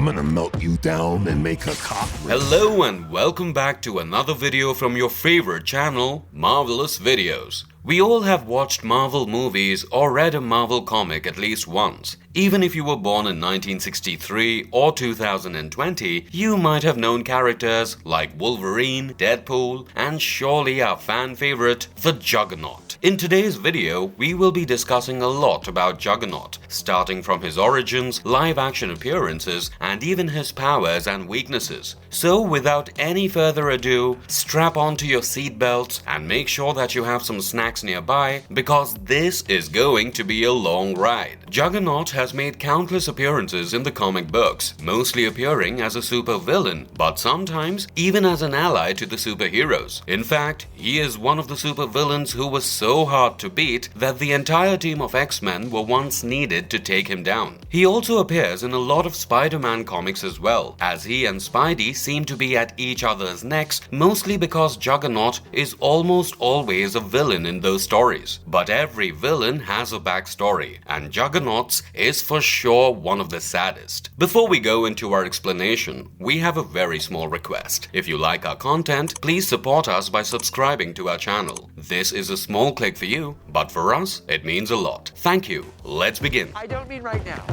I'm gonna melt you down and make a cockroach. Hello and welcome back to another video from your favorite channel, Marvelous Videos. We all have watched Marvel movies or read a Marvel comic at least once. Even if you were born in 1963 or 2020, you might have known characters like Wolverine, Deadpool, and surely our fan favorite, the Juggernaut. In today's video, we will be discussing a lot about Juggernaut, starting from his origins, live-action appearances, and even his powers and weaknesses. So without any further ado, strap onto your seatbelts and make sure that you have some snacks nearby, because this is going to be a long ride. Juggernaut has made countless appearances in the comic books, mostly appearing as a supervillain, but sometimes even as an ally to the superheroes. In fact, he is one of the supervillains who was so hard to beat that the entire team of X-Men were once needed to take him down. He also appears in a lot of Spider-Man comics as well, as he and Spidey seem to be at each other's necks, mostly because Juggernaut is almost always a villain in those stories. But every villain has a backstory, and Juggernaut's is for sure one of the saddest. Before we go into our explanation, we have a very small request. If you like our content, please support us by subscribing to our channel. This is a small click for you, but for us, it means a lot. Thank you. Let's begin. I don't mean right now.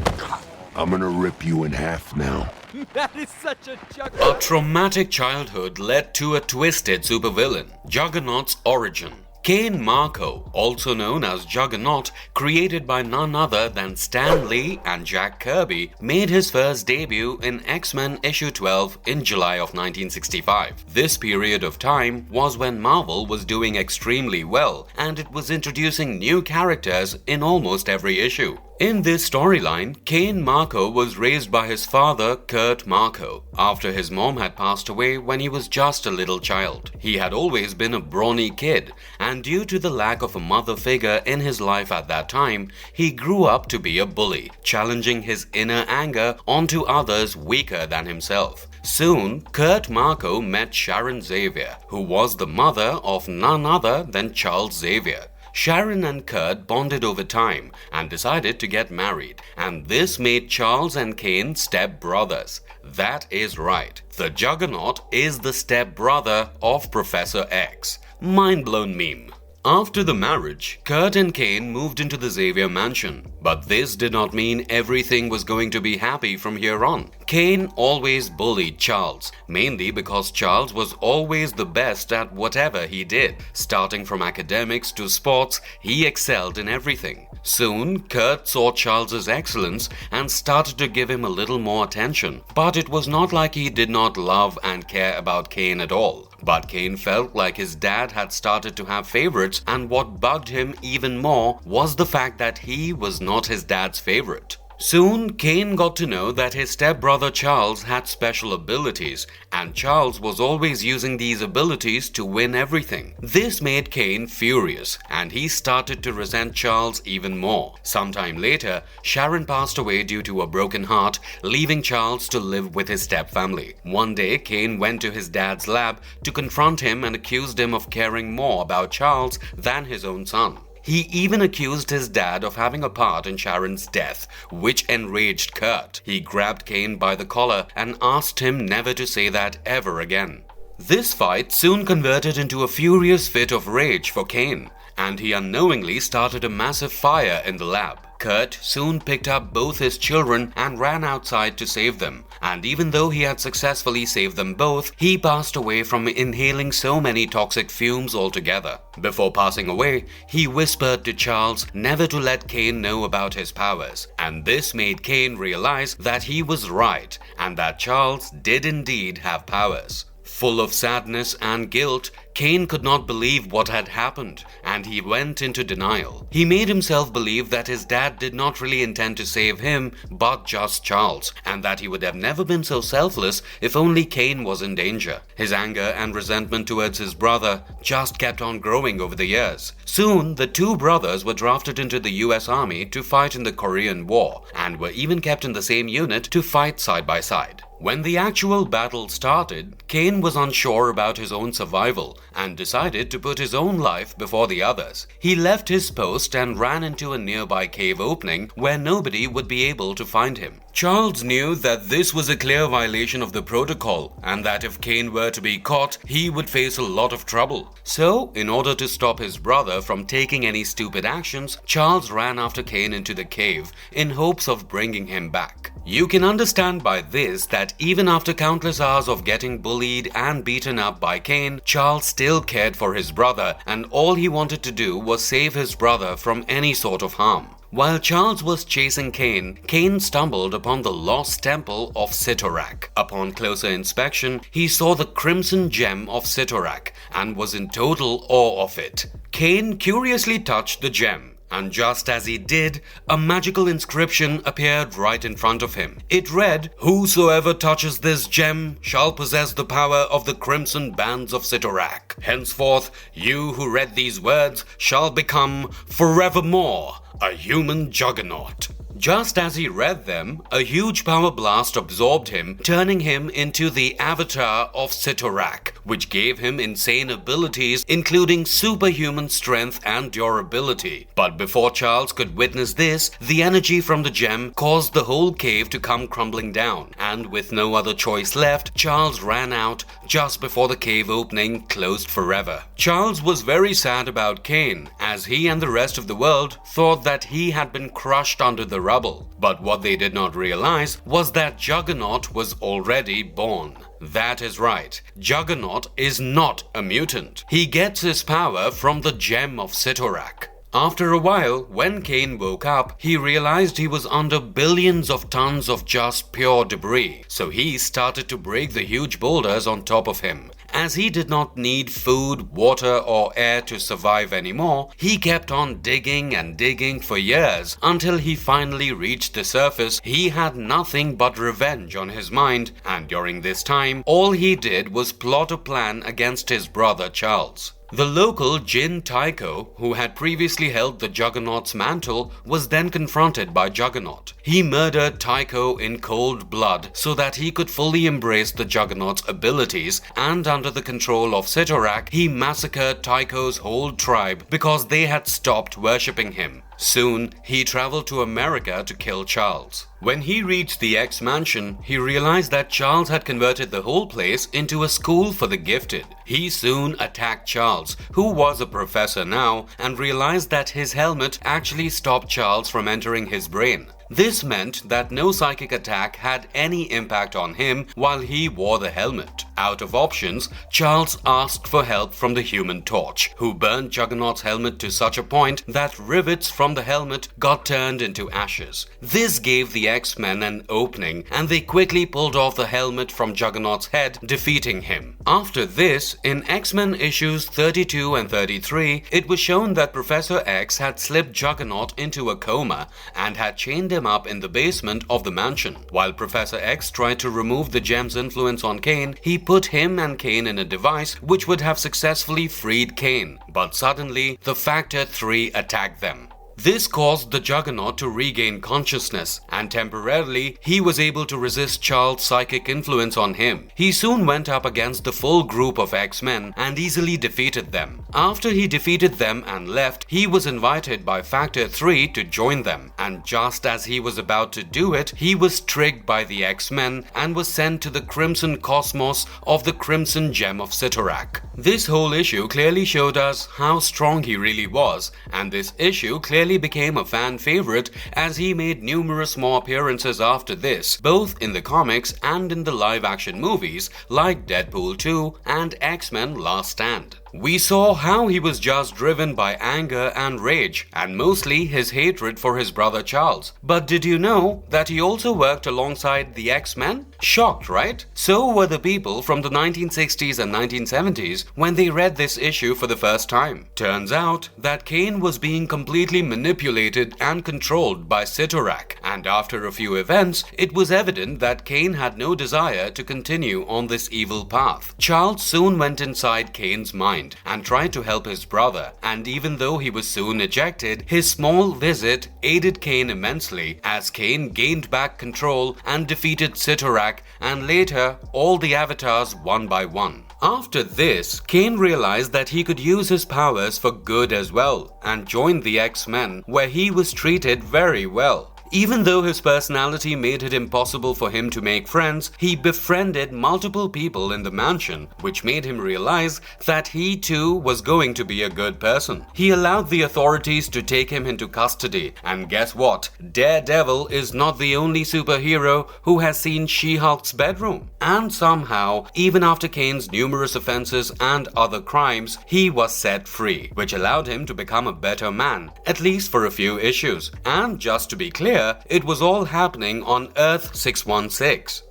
I'm gonna rip you in half now. That is such a Juggernaut. A traumatic childhood led to a twisted supervillain. Juggernaut's origin. Cain Marko, also known as Juggernaut, created by none other than Stan Lee and Jack Kirby, made his first debut in X-Men issue 12 in July of 1965. This period of time was when Marvel was doing extremely well, and it was introducing new characters in almost every issue. In this storyline, Cain Marko was raised by his father, Kurt Marko, after his mom had passed away when he was just a little child. He had always been a brawny kid, and due to the lack of a mother figure in his life at that time, he grew up to be a bully, challenging his inner anger onto others weaker than himself. Soon, Kurt Marko met Sharon Xavier, who was the mother of none other than Charles Xavier. Sharon and Kurt bonded over time and decided to get married, and this made Charles and Cain stepbrothers. That is right, the Juggernaut is the stepbrother of Professor X. Mind-blown meme. After the marriage, Kurt and Cain moved into the Xavier mansion, but this did not mean everything was going to be happy from here on. Cain always bullied Charles, mainly because Charles was always the best at whatever he did. Starting from academics to sports, he excelled in everything. Soon, Kurt saw Charles's excellence and started to give him a little more attention, but it was not like he did not love and care about Cain at all. But Cain felt like his dad had started to have favorites, and what bugged him even more was the fact that he was not his dad's favorite. Soon, Cain got to know that his stepbrother Charles had special abilities, and Charles was always using these abilities to win everything. This made Cain furious, and he started to resent Charles even more. Sometime later, Sharon passed away due to a broken heart, leaving Charles to live with his stepfamily. One day, Cain went to his dad's lab to confront him and accused him of caring more about Charles than his own son. He even accused his dad of having a part in Sharon's death, which enraged Kurt. He grabbed Cain by the collar and asked him never to say that ever again. This fight soon converted into a furious fit of rage for Cain, and he unknowingly started a massive fire in the lab. Kurt soon picked up both his children and ran outside to save them, and even though he had successfully saved them both, he passed away from inhaling so many toxic fumes altogether. Before passing away, he whispered to Charles never to let Cain know about his powers, and this made Cain realize that he was right and that Charles did indeed have powers. Full of sadness and guilt, Cain could not believe what had happened, and he went into denial. He made himself believe that his dad did not really intend to save him, but just Charles, and that he would have never been so selfless if only Cain was in danger. His anger and resentment towards his brother just kept on growing over the years. Soon, the two brothers were drafted into the US Army to fight in the Korean War, and were even kept in the same unit to fight side by side. When the actual battle started, Cain was unsure about his own survival and decided to put his own life before the others. He left his post and ran into a nearby cave opening where nobody would be able to find him. Charles knew that this was a clear violation of the protocol and that if Kane were to be caught, he would face a lot of trouble. So, in order to stop his brother from taking any stupid actions, Charles ran after Kane into the cave in hopes of bringing him back. You can understand by this that even after countless hours of getting bullied and beaten up by Kane, Charles still cared for his brother and all he wanted to do was save his brother from any sort of harm. While Charles was chasing Kane, Kane stumbled upon the lost temple of Sitorak. Upon closer inspection, he saw the crimson gem of Sitorak and was in total awe of it. Kane curiously touched the gem, and just as he did, a magical inscription appeared right in front of him. It read, "Whosoever touches this gem shall possess the power of the crimson bands of Sitorak. Henceforth, you who read these words shall become forevermore a human juggernaut." Just as he read them, a huge power blast absorbed him, turning him into the avatar of Sitorak, which gave him insane abilities including superhuman strength and durability. But before Charles could witness this, the energy from the gem caused the whole cave to come crumbling down, and with no other choice left, Charles ran out just before the cave opening closed forever. Charles was very sad about Kane, as he and the rest of the world thought that he had been crushed under the rubble. But what they did not realize was that Juggernaut was already born. That is right, Juggernaut is not a mutant. He gets his power from the gem of Sitorak. After a while, when Kane woke up, he realized he was under billions of tons of just pure debris, so he started to break the huge boulders on top of him. As he did not need food, water or air to survive anymore, he kept on digging and digging for years until he finally reached the surface. He had nothing but revenge on his mind, and during this time, all he did was plot a plan against his brother Charles. The local Jin Taiko, who had previously held the Juggernaut's mantle, was then confronted by Juggernaut. He murdered Taiko in cold blood so that he could fully embrace the Juggernaut's abilities, and under the control of Sitorak, he massacred Taiko's whole tribe because they had stopped worshipping him. Soon, he traveled to America to kill Charles. When he reached the X mansion, he realized that Charles had converted the whole place into a school for the gifted. He soon attacked Charles, who was a professor now, and realized that his helmet actually stopped Charles from entering his brain. This meant that no psychic attack had any impact on him while he wore the helmet. Out of options, Charles asked for help from the Human Torch, who burned Juggernaut's helmet to such a point that rivets from the helmet got turned into ashes. This gave the X-Men an opening, and they quickly pulled off the helmet from Juggernaut's head, defeating him. After this, in X-Men issues 32 and 33, it was shown that Professor X had slipped Juggernaut into a coma and had chained him up in the basement of the mansion. While Professor X tried to remove the gem's influence on Kane, he put him and Kane in a device which would have successfully freed Kane. But suddenly, the Factor 3 attacked them. This caused the Juggernaut to regain consciousness, and temporarily, he was able to resist Charles' psychic influence on him. He soon went up against the full group of X-Men and easily defeated them. After he defeated them and left, he was invited by Factor 3 to join them, and just as he was about to do it, he was tricked by the X-Men and was sent to the Crimson Cosmos of the Crimson Gem of Sitorak. This whole issue clearly showed us how strong he really was, and this issue clearly became a fan favorite as he made numerous more appearances after this, both in the comics and in the live-action movies like Deadpool 2 and X-Men Last Stand. We saw how he was just driven by anger and rage, and mostly his hatred for his brother Charles. But did you know that he also worked alongside the X-Men? Shocked, right? So were the people from the 1960s and 1970s when they read this issue for the first time. Turns out that Kane was being completely manipulated and controlled by Sitorak, and after a few events, it was evident that Kane had no desire to continue on this evil path. Charles soon went inside Kane's mind and tried to help his brother, and even though he was soon ejected, his small visit aided Kane immensely as Kane gained back control and defeated Sitorak and later all the avatars one by one. After this, Kane realized that he could use his powers for good as well and joined the X-Men, where he was treated very well. Even though his personality made it impossible for him to make friends, he befriended multiple people in the mansion, which made him realize that he too was going to be a good person. He allowed the authorities to take him into custody, and guess what? Daredevil is not the only superhero who has seen She-Hulk's bedroom. And somehow, even after Kane's numerous offenses and other crimes, he was set free, which allowed him to become a better man, at least for a few issues. And just to be clear, it was all happening on Earth 616.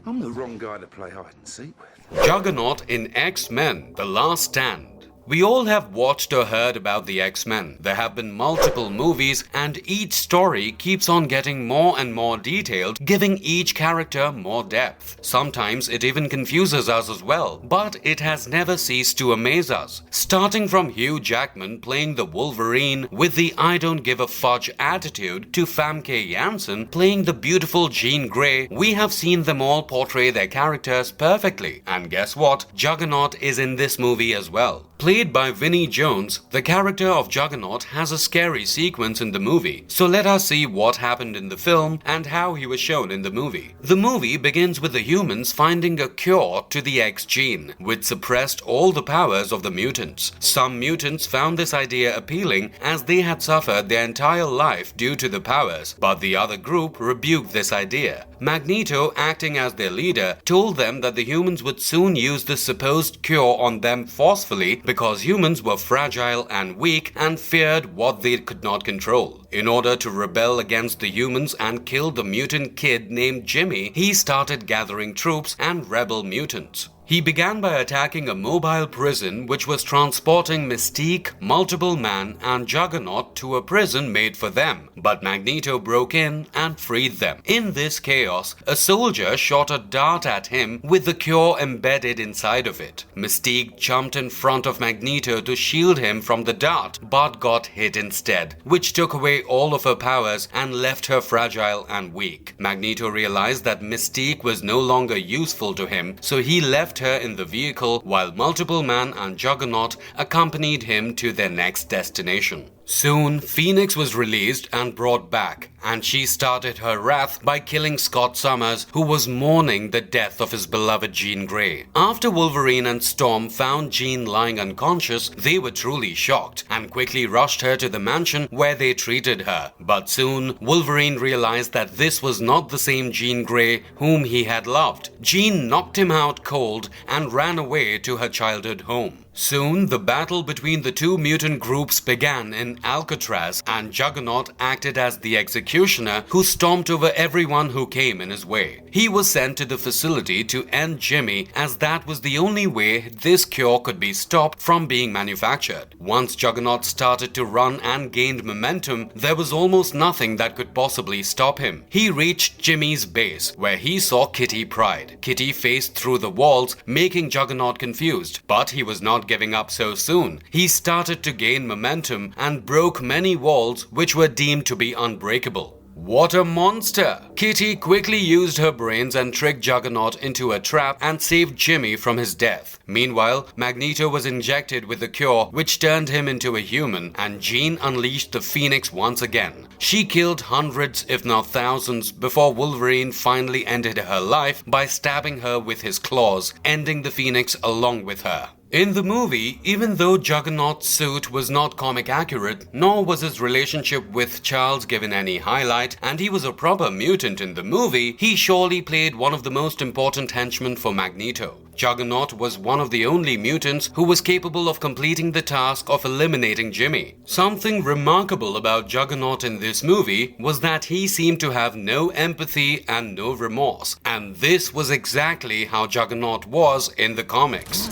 I'm the wrong guy to play hide and seek with. Juggernaut in X-Men: The Last Stand. We all have watched or heard about the X-Men. There have been multiple movies, and each story keeps on getting more and more detailed, giving each character more depth. Sometimes it even confuses us as well, but it has never ceased to amaze us. Starting from Hugh Jackman playing the Wolverine with the I don't give a fudge attitude to Famke Janssen playing the beautiful Jean Grey, we have seen them all portray their characters perfectly. And guess what? Juggernaut is in this movie as well. Played by Vinnie Jones, the character of Juggernaut has a scary sequence in the movie, so let us see what happened in the film and how he was shown in the movie. The movie begins with the humans finding a cure to the X gene, which suppressed all the powers of the mutants. Some mutants found this idea appealing as they had suffered their entire life due to the powers, but the other group rebuked this idea. Magneto, acting as their leader, told them that the humans would soon use this supposed cure on them forcefully because humans were fragile and weak and feared what they could not control. In order to rebel against the humans and kill the mutant kid named Jimmy, he started gathering troops and rebel mutants. He began by attacking a mobile prison which was transporting Mystique, Multiple Man, and Juggernaut to a prison made for them, but Magneto broke in and freed them. In this chaos, a soldier shot a dart at him with the cure embedded inside of it. Mystique jumped in front of Magneto to shield him from the dart, but got hit instead, which took away all of her powers and left her fragile and weak. Magneto realized that Mystique was no longer useful to him, so he left her in the vehicle while Multiple Man and Juggernaut accompanied him to their next destination. Soon, Phoenix was released and brought back, and she started her wrath by killing Scott Summers, who was mourning the death of his beloved Jean Grey. After Wolverine and Storm found Jean lying unconscious, they were truly shocked and quickly rushed her to the mansion where they treated her. But soon, Wolverine realized that this was not the same Jean Grey whom he had loved. Jean knocked him out cold and ran away to her childhood home. Soon, the battle between the two mutant groups began in Alcatraz, and Juggernaut acted as the executioner who stomped over everyone who came in his way. He was sent to the facility to end Jimmy, as that was the only way this cure could be stopped from being manufactured. Once Juggernaut started to run and gained momentum, there was almost nothing that could possibly stop him. He reached Jimmy's base, where he saw Kitty Pryde. Kitty faced through the walls, making Juggernaut confused, but he was not giving up so soon. He started to gain momentum and broke many walls which were deemed to be unbreakable. What a monster! Kitty quickly used her brains and tricked Juggernaut into a trap and saved Jimmy from his death. Meanwhile, Magneto was injected with the cure which turned him into a human, and Jean unleashed the Phoenix once again. She killed hundreds if not thousands before Wolverine finally ended her life by stabbing her with his claws, ending the Phoenix along with her. In the movie, even though Juggernaut's suit was not comic accurate, nor was his relationship with Charles given any highlight, and he was a proper mutant in the movie, he surely played one of the most important henchmen for Magneto. Juggernaut was one of the only mutants who was capable of completing the task of eliminating Jimmy. Something remarkable about Juggernaut in this movie was that he seemed to have no empathy and no remorse, and this was exactly how Juggernaut was in the comics.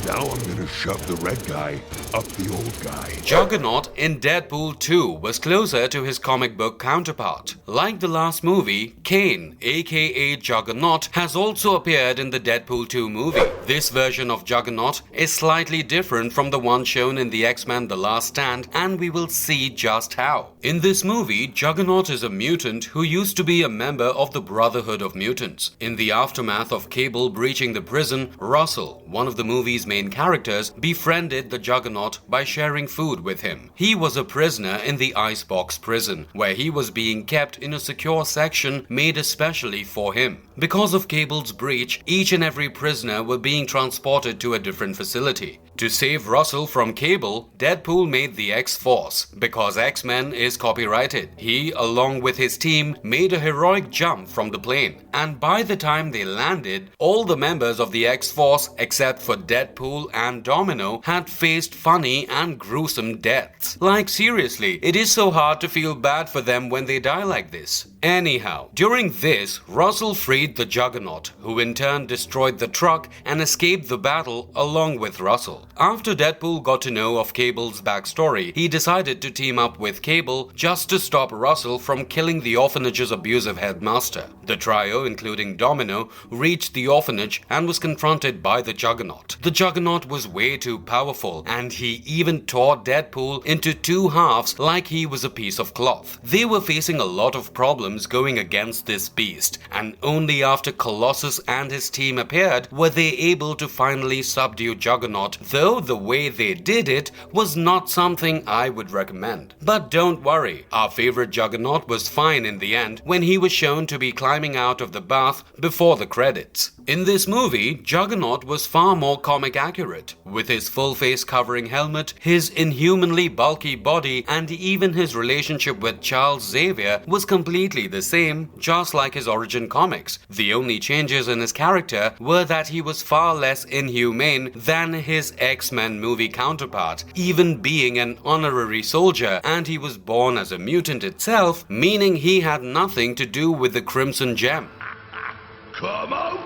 Now I'm gonna shove the red guy up the old guy. Juggernaut in Deadpool 2 was closer to his comic book counterpart. Like the last movie, Kane, aka Juggernaut, has also appeared in the Deadpool 2 movie. This version of Juggernaut is slightly different from the one shown in the X-Men: The Last Stand, and we will see just how. In this movie, Juggernaut is a mutant who used to be a member of the Brotherhood of Mutants. In the aftermath of Cable breaching the prison, Russell, one of the movie's main main characters befriended the Juggernaut by sharing food with him. He was a prisoner in the Icebox prison, where he was being kept in a secure section made especially for him. Because of Cable's breach, each and every prisoner were being transported to a different facility. To save Russell from Cable, Deadpool made the X-Force. Because X-Men is copyrighted, he, along with his team, made a heroic jump from the plane. And by the time they landed, all the members of the X-Force, except for Deadpool and Domino, had faced funny and gruesome deaths. Like seriously, it is so hard to feel bad for them when they die like this. Anyhow, during this, Russell freed the Juggernaut, who in turn destroyed the truck and escaped the battle along with Russell. After Deadpool got to know of Cable's backstory, he decided to team up with Cable just to stop Russell from killing the orphanage's abusive headmaster. The trio, including Domino, reached the orphanage and was confronted by the Juggernaut. The Juggernaut was way too powerful, and he even tore Deadpool into two halves like he was a piece of cloth. They were facing a lot of problems going against this beast, and only after Colossus and his team appeared were they able to finally subdue Juggernaut, though the way they did it was not something I would recommend. But don't worry, our favorite Juggernaut was fine in the end when he was shown to be climbing out of the bath before the credits. In this movie, Juggernaut was far more comic accurate, with his full face covering helmet, his inhumanly bulky body, and even his relationship with Charles Xavier was completely the same, just like his origin comics. The only changes in his character were that he was far less inhumane than his X-Men movie counterpart, even being an honorary soldier, and he was born as a mutant itself, meaning he had nothing to do with the Crimson Gem. Come out,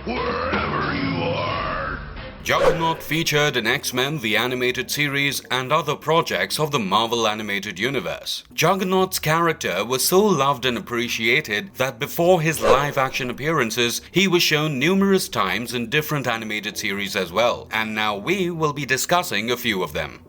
wherever you are. Juggernaut featured in X-Men the Animated Series and other projects of the Marvel Animated Universe. Juggernaut's character was so loved and appreciated that before his live-action appearances, he was shown numerous times in different animated series as well, and now we will be discussing a few of them.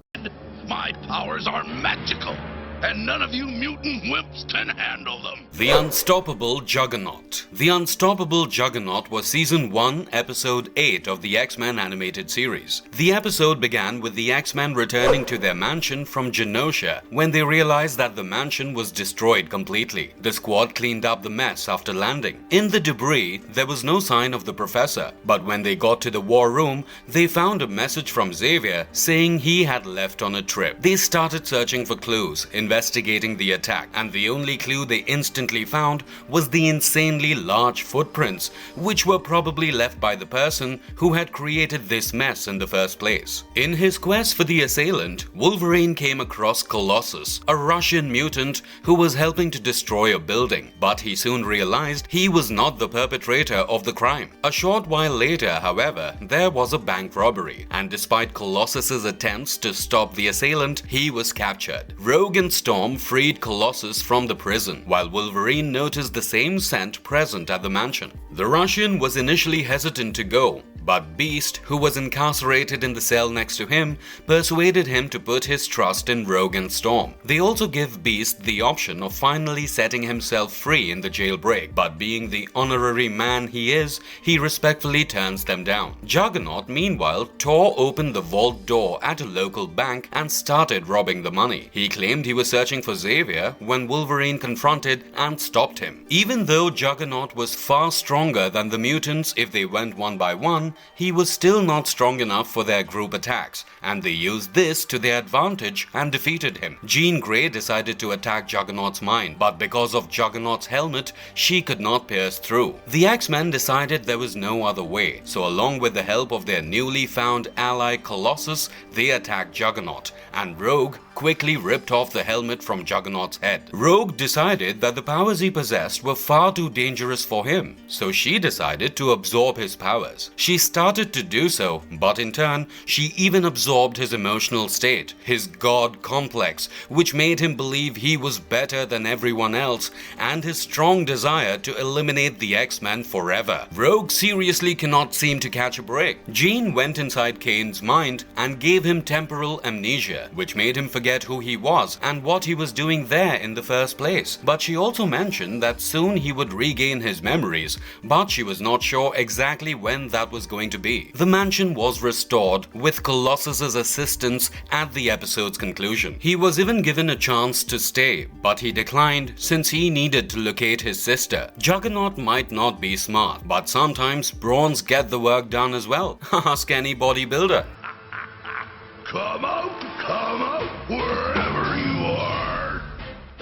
My powers are magical, and none of you mutant wimps can handle them. The Unstoppable Juggernaut. The Unstoppable Juggernaut was Season 1, Episode 8 of the X-Men animated series. The episode began with the X-Men returning to their mansion from Genosha when they realized that the mansion was destroyed completely. The squad cleaned up the mess after landing. In the debris, there was no sign of the professor, but when they got to the war room, they found a message from Xavier saying he had left on a trip. They started searching for clues, investigating the attack, and the only clue they instantly found was the insanely large footprints, which were probably left by the person who had created this mess in the first place. In his quest for the assailant, Wolverine came across Colossus, a Russian mutant who was helping to destroy a building, but he soon realized he was not the perpetrator of the crime. A short while later, however, there was a bank robbery, and despite Colossus's attempts to stop the assailant, he was captured. Rogue and Storm freed Colossus from the prison, while Wolverine noticed the same scent present at the mansion. The Russian was initially hesitant to go, but Beast, who was incarcerated in the cell next to him, persuaded him to put his trust in Rogue and Storm. They also give Beast the option of finally setting himself free in the jailbreak, but being the honorary man he is, he respectfully turns them down. Juggernaut, meanwhile, tore open the vault door at a local bank and started robbing the money. He claimed he was searching for Xavier when Wolverine confronted and stopped him. Even though Juggernaut was far stronger than the mutants if they went one by one, he was still not strong enough for their group attacks, and they used this to their advantage and defeated him. Jean Grey decided to attack Juggernaut's mind, but because of Juggernaut's helmet, she could not pierce through. The X-Men decided there was no other way, so along with the help of their newly found ally Colossus, they attacked Juggernaut, and Rogue quickly ripped off the helmet from Juggernaut's head. Rogue decided that the powers he possessed were far too dangerous for him, so she decided to absorb his powers. She started to do so, but in turn, she even absorbed his emotional state, his god complex, which made him believe he was better than everyone else, and his strong desire to eliminate the X-Men forever. Rogue seriously cannot seem to catch a break. Jean went inside Kane's mind and gave him temporal amnesia, which made him forget who he was and what he was doing there in the first place. But she also mentioned that soon he would regain his memories, but she was not sure exactly when that was going to be. The mansion was restored with Colossus's assistance at the episode's conclusion. He was even given a chance to stay, but he declined since he needed to locate his sister. Juggernaut might not be smart, but sometimes brawns get the work done as well. Ask any bodybuilder. Come out, wherever you are.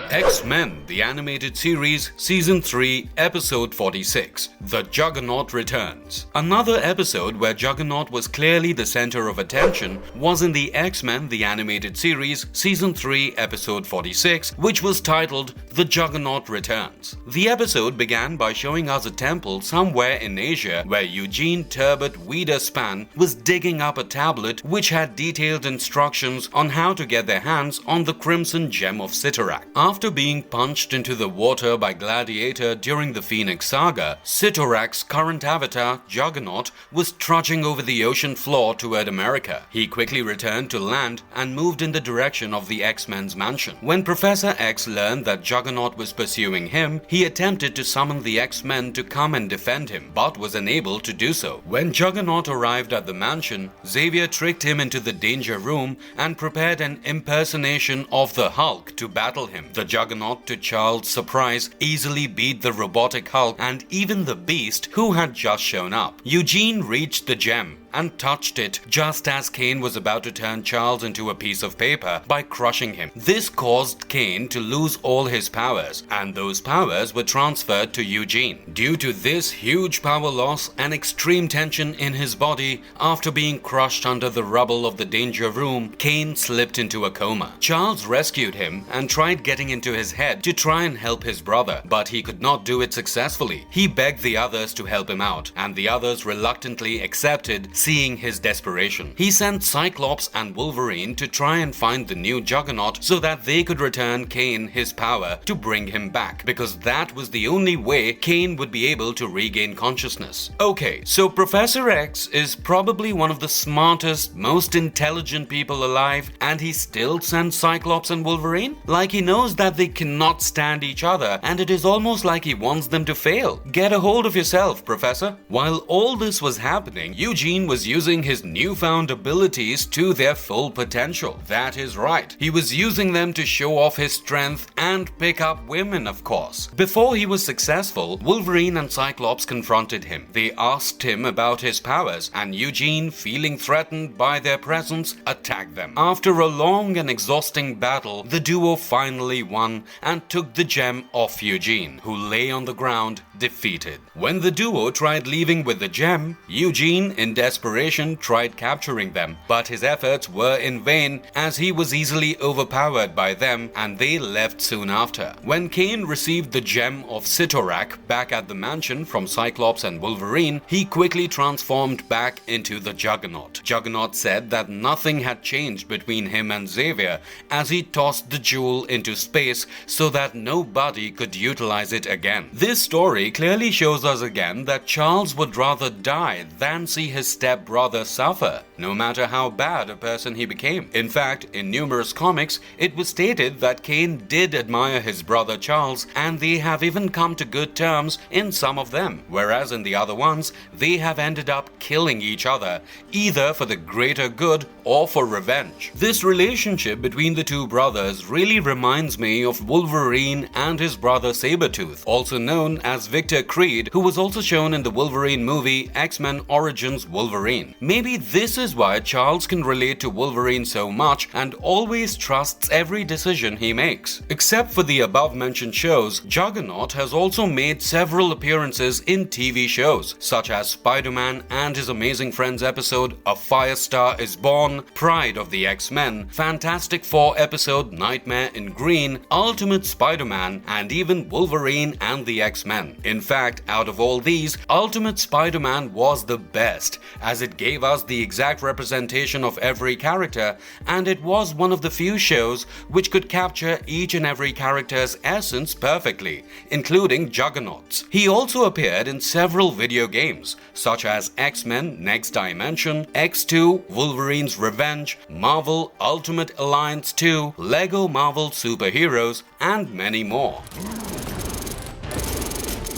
X-Men, the animated series, Season 3, Episode 46, The Juggernaut Returns. Another episode where Juggernaut was clearly the center of attention was in the X-Men, the animated series, Season 3, Episode 46, which was titled The Juggernaut Returns. The episode began by showing us a temple somewhere in Asia where Eugene Turbot Wiederspan was digging up a tablet which had detailed instructions on how to get their hands on the Crimson Gem of Cyttorak. After being punched into the water by Gladiator during the Phoenix Saga, Cyttorak's current avatar, Juggernaut, was trudging over the ocean floor toward America. He quickly returned to land and moved in the direction of the X-Men's mansion. When Professor X learned that Juggernaut was pursuing him, he attempted to summon the X-Men to come and defend him, but was unable to do so. When Juggernaut arrived at the mansion, Xavier tricked him into the danger room and prepared an impersonation of the Hulk to battle him. The Juggernaut, to Charles' surprise, easily beat the robotic Hulk and even the Beast, who had just shown up. Eugene reached the gem and touched it just as Kane was about to turn Charles into a piece of paper by crushing him. This caused Kane to lose all his powers, and those powers were transferred to Eugene. Due to this huge power loss and extreme tension in his body after being crushed under the rubble of the danger room, Kane slipped into a coma. Charles rescued him and tried getting into his head to try and help his brother, but he could not do it successfully. He begged the others to help him out, and the others reluctantly accepted, seeing his desperation. He sent Cyclops and Wolverine to try and find the new Juggernaut so that they could return Kane his power to bring him back, because that was the only way Kane would be able to regain consciousness. Okay, so Professor X is probably one of the smartest, most intelligent people alive, and he still sends Cyclops and Wolverine? Like he knows that they cannot stand each other, and it is almost like he wants them to fail. Get a hold of yourself, Professor. While all this was happening, Eugene was using his newfound abilities to their full potential. That is right. He was using them to show off his strength and pick up women, of course. Before he was successful, Wolverine and Cyclops confronted him. They asked him about his powers, and Eugene, feeling threatened by their presence, attacked them. After a long and exhausting battle, the duo finally won and took the gem off Eugene, who lay on the ground defeated. When the duo tried leaving with the gem, Eugene, in desperation, tried capturing them, but his efforts were in vain as he was easily overpowered by them and they left soon after. When Kane received the gem of Cyttorak back at the mansion from Cyclops and Wolverine, he quickly transformed back into the Juggernaut. Juggernaut said that nothing had changed between him and Xavier as he tossed the jewel into space so that nobody could utilize it again. This story clearly shows us again that Charles would rather die than see his stepbrother suffer, no matter how bad a person he became. In fact, in numerous comics, it was stated that Kane did admire his brother Charles, and they have even come to good terms in some of them, whereas in the other ones, they have ended up killing each other, either for the greater good or for revenge. This relationship between the two brothers really reminds me of Wolverine and his brother Sabretooth, also known as Victor Creed, who was also shown in the Wolverine movie X-Men Origins Wolverine. Maybe this is why Charles can relate to Wolverine so much and always trusts every decision he makes. Except for the above-mentioned shows, Juggernaut has also made several appearances in TV shows, such as Spider-Man and His Amazing Friends episode A Firestar is Born, Pride of the X-Men, Fantastic Four episode Nightmare in Green, Ultimate Spider-Man, and even Wolverine and the X-Men. In fact, out of all these, Ultimate Spider-Man was the best, as it gave us the exact representation of every character, and it was one of the few shows which could capture each and every character's essence perfectly, including Juggernaut's. He also appeared in several video games, such as X-Men Next Dimension, X2, Wolverine's Revenge, Marvel Ultimate Alliance 2, Lego Marvel Superheroes, and many more.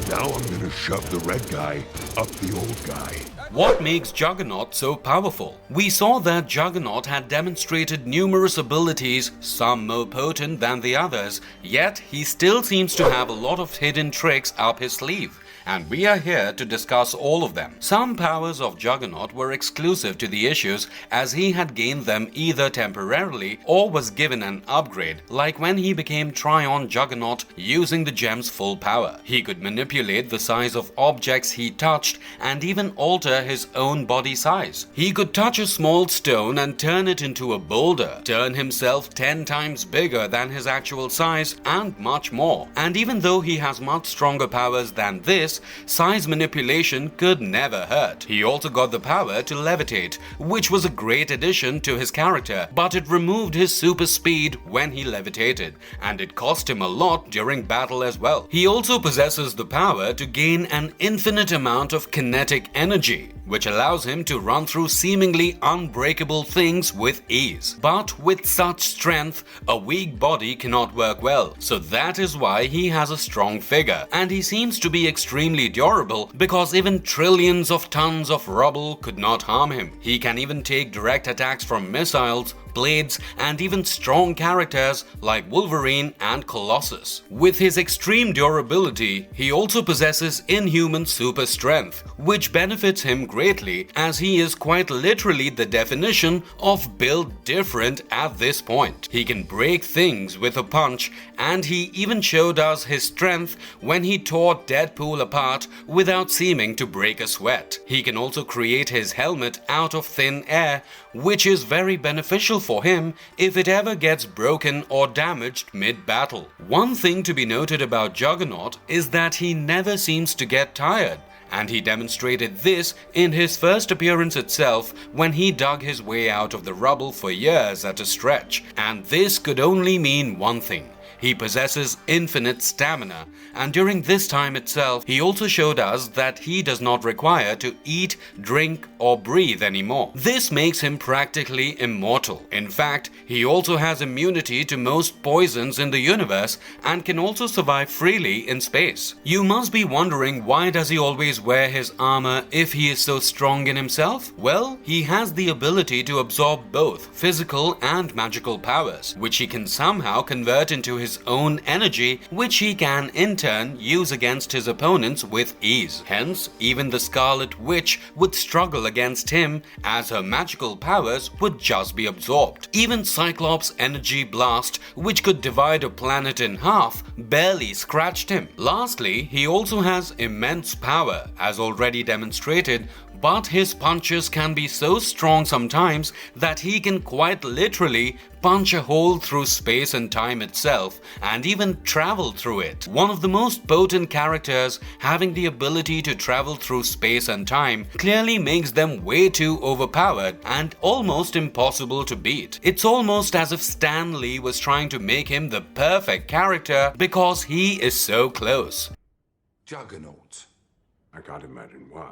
Now I'm gonna shove the red guy up the old guy. What makes Juggernaut so powerful? We saw that Juggernaut had demonstrated numerous abilities, some more potent than the others, yet he still seems to have a lot of hidden tricks up his sleeve. And we are here to discuss all of them. Some powers of Juggernaut were exclusive to the issues, as he had gained them either temporarily or was given an upgrade, like when he became Tryon Juggernaut using the gem's full power. He could manipulate the size of objects he touched and even alter his own body size. He could touch a small stone and turn it into a boulder, turn himself 10 times bigger than his actual size, and much more. And even though he has much stronger powers than this, size manipulation could never hurt. He also got the power to levitate, which was a great addition to his character, but it removed his super speed when he levitated, and it cost him a lot during battle as well. He also possesses the power to gain an infinite amount of kinetic energy, which allows him to run through seemingly unbreakable things with ease. But with such strength, a weak body cannot work well, so that is why he has a strong figure, and he seems to be extremely durable because even trillions of tons of rubble could not harm him. He can even take direct attacks from missiles, blades, and even strong characters like Wolverine and Colossus. With his extreme durability, he also possesses inhuman super strength, which benefits him greatly as he is quite literally the definition of built different at this point. He can break things with a punch, and he even showed us his strength when he tore Deadpool apart without seeming to break a sweat. He can also create his helmet out of thin air, which is very beneficial for him if it ever gets broken or damaged mid-battle. One thing to be noted about Juggernaut is that he never seems to get tired, and he demonstrated this in his first appearance itself when he dug his way out of the rubble for years at a stretch. And this could only mean one thing: he possesses infinite stamina, and during this time itself, he also showed us that he does not require to eat, drink, or breathe anymore. This makes him practically immortal. In fact, he also has immunity to most poisons in the universe and can also survive freely in space. You must be wondering, why does he always wear his armor if he is so strong in himself? Well, he has the ability to absorb both physical and magical powers, which he can somehow convert into his own energy, which he can in turn use against his opponents with ease. Hence, even the Scarlet Witch would struggle against him, as her magical powers would just be absorbed. Even Cyclops' energy blast, which could divide a planet in half, barely scratched him. Lastly, he also has immense power, as already demonstrated, but his punches can be so strong sometimes that he can quite literally punch a hole through space and time itself, and even travel through it. One of the most potent characters having the ability to travel through space and time clearly makes them way too overpowered and almost impossible to beat. It's almost as if Stan Lee was trying to make him the perfect character because he is so close. Juggernaut. I can't imagine why.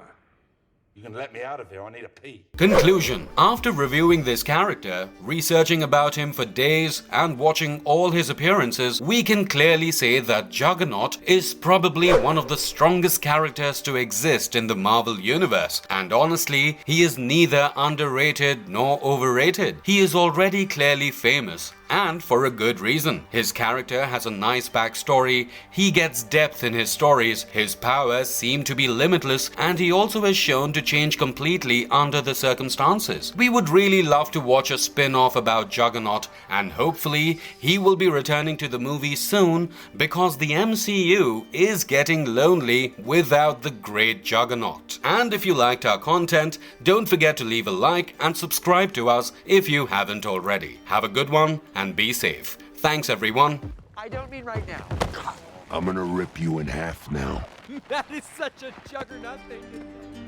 You can let me out of here, I need a pee. Conclusion. After reviewing this character, researching about him for days, and watching all his appearances, we can clearly say that Juggernaut is probably one of the strongest characters to exist in the Marvel Universe. And honestly, he is neither underrated nor overrated. He is already clearly famous, and for a good reason. His character has a nice backstory, he gets depth in his stories, his powers seem to be limitless, and he also is shown to change completely under the circumstances. We would really love to watch a spin-off about Juggernaut, and hopefully he will be returning to the movie soon, because the MCU is getting lonely without the great Juggernaut. And if you liked our content, don't forget to leave a like and subscribe to us if you haven't already. Have a good one and be safe. Thanks everyone. I don't mean right now. I'm gonna rip you in half now. That is such a Juggernaut thing to say.